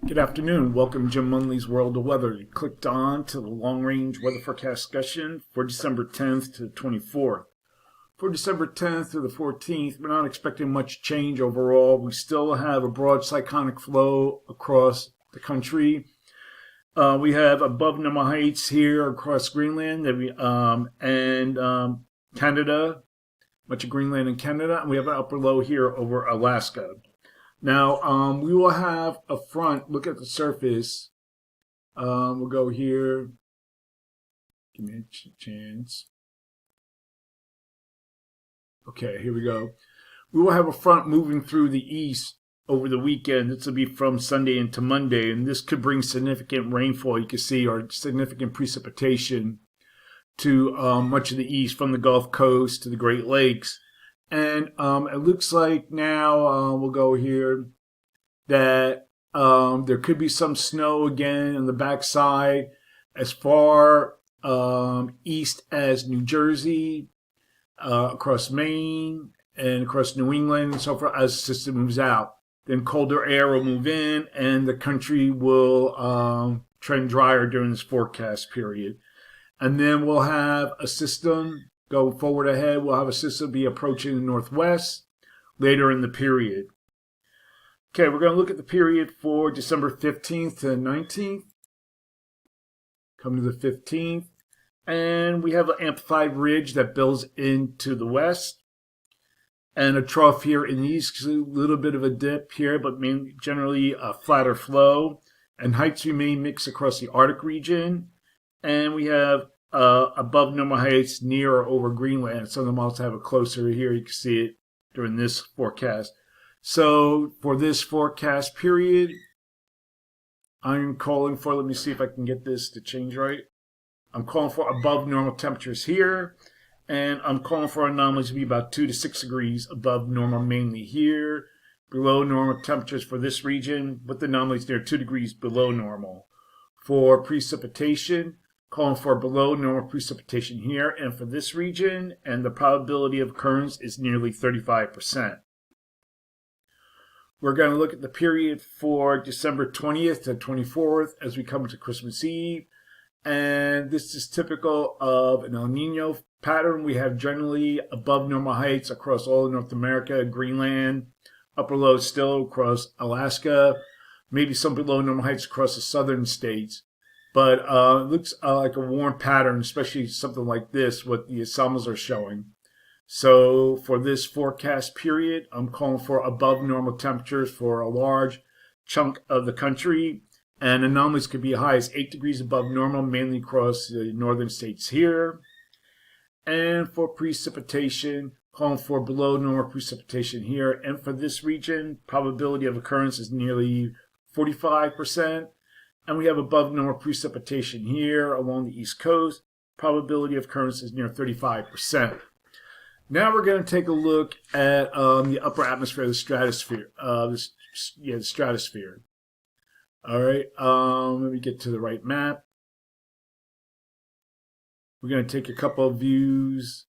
Good afternoon. Welcome to Jim Munley's World of Weather. You clicked on to the long-range weather forecast discussion for December 10th to the 24th. For December 10th to the 14th, we're not expecting much change overall. We still have a broad cyclonic flow across the country. We have above normal heights here across Greenland and Canada, much of Greenland and Canada, and we have an upper low here over Alaska. Now, we will have a front. Look at the surface. We'll go here. Give me a chance. Okay, here we go. We will have a front moving through the east over the weekend. This will be from Sunday into Monday, and this could bring significant rainfall, you can see, or significant precipitation to much of the east, from the Gulf Coast to the Great Lakes. And it looks like now, we'll go here, that there could be some snow again on the backside as far east as New Jersey, across Maine, and across New England, and so forth, as the system moves out. Then colder air will move in, and the country will trend drier during this forecast period. And then we'll have a system going forward ahead. We'll have a system be approaching the northwest later in the period. Okay, we're going to look at the period for December 15th to 19th. Come to the 15th. And we have an amplified ridge that builds into the west. And a trough here in the east, a little bit of a dip here, but generally a flatter flow. And heights remain mixed across the Arctic region. And we have above normal heights near or over Greenland. Some of them also have it closer here. You can see it during this forecast. So for this forecast period, I'm calling for, let me see if I can get this to change right. I'm calling for above normal temperatures here. And I'm calling for anomalies to be about 2 to 6 degrees above normal, mainly here. Below normal temperatures for this region, with the anomalies near 2 degrees below normal. For precipitation, calling for below normal precipitation here and for this region, and the probability of occurrence is nearly 35%. We're going to look at the period for December 20th to 24th as we come to Christmas Eve. And this is typical of an El Nino pattern. We have generally above normal heights across all of North America, Greenland, upper low still across Alaska, maybe some below normal heights across the southern states. But it looks like a warm pattern, especially something like this, what the SAMAs are showing. So for this forecast period, I'm calling for above normal temperatures for a large chunk of the country. And anomalies could be as high as 8 degrees above normal, mainly across the northern states here. And for precipitation, calling for below normal precipitation here. And for this region, probability of occurrence is nearly 45%. And we have above normal precipitation here along the east coast. Probability of occurrence is near 35%. Now we're going to take a look at the upper atmosphere, the stratosphere. The stratosphere. All right, let me get to the right map. We're going to take a couple of views.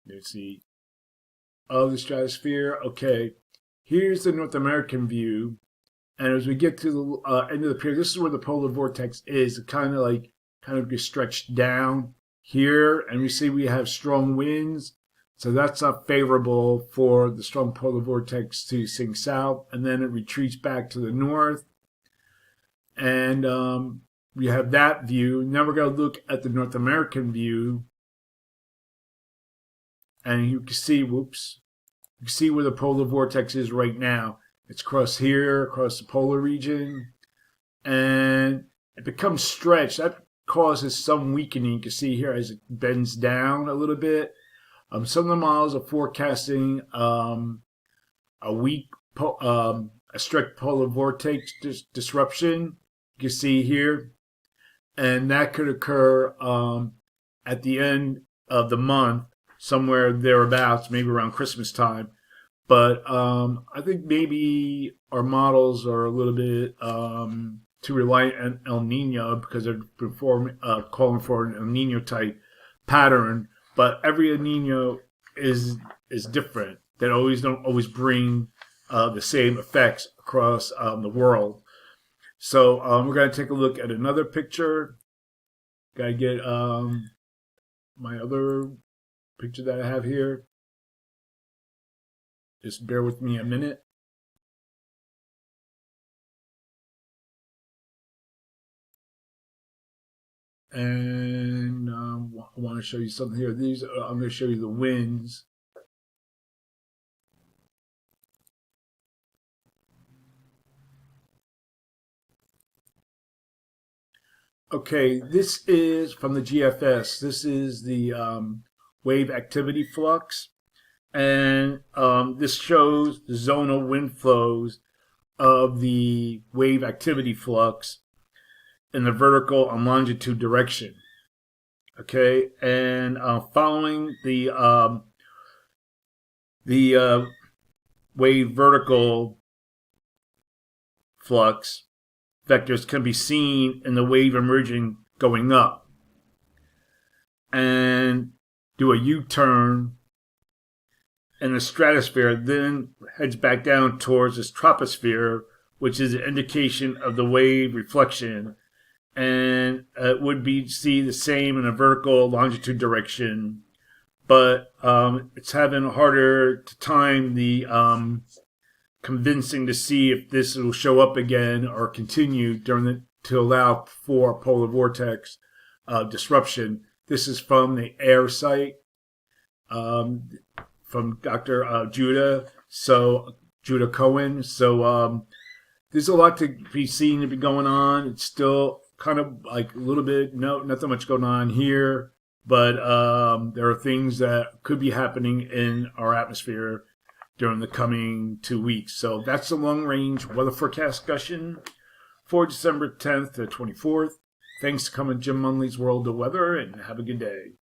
Let's see. Of the stratosphere. Okay, here's the North American view. And as we get to the end of the period, this is where the polar vortex is. It kind of gets stretched down here, and we see we have strong winds. So that's not favorable for the strong polar vortex to sink south, and then it retreats back to the north. And we have that view. Now we're going to look at the North American view. And you can see, you can see where the polar vortex is right now. It's across here, across the polar region. And it becomes stretched. That causes some weakening. You can see here as it bends down a little bit. Some of the models are forecasting a weak, a strict polar vortex disruption. You can see here. And that could occur at the end of the month, somewhere thereabouts, maybe around Christmas time. But I think maybe our models are a little bit too reliant on El Nino because they're calling for an El Nino type pattern. But every El Nino is different. That don't always bring the same effects across the world. So we're going to take a look at another picture. Got to get my other picture that I have here. Just bear with me a minute. And I want to show you something here. These I'm going to show you the winds. Okay, this is from the GFS. This is the wave activity flux, and this shows the zonal wind flows of the wave activity flux in the vertical and longitude direction. Okay, and following the wave vertical flux vectors can be seen in the wave emerging going up and do a U-turn in the stratosphere, then heads back down towards this troposphere, which is an indication of the wave reflection, and it would be see the same in a vertical longitude direction, but it's having a harder time the convincing to see if this will show up again or continue to allow for polar vortex disruption. This is from the AIR site from Dr. Judah Cohen. So there's a lot to be seen to be going on. It's still kind of like a little bit, nothing much going on here, but there are things that could be happening in our atmosphere during the coming 2 weeks. So that's the long-range weather forecast discussion for December 10th to 24th. Thanks for coming to Jim Munley's World of Weather, and have a good day.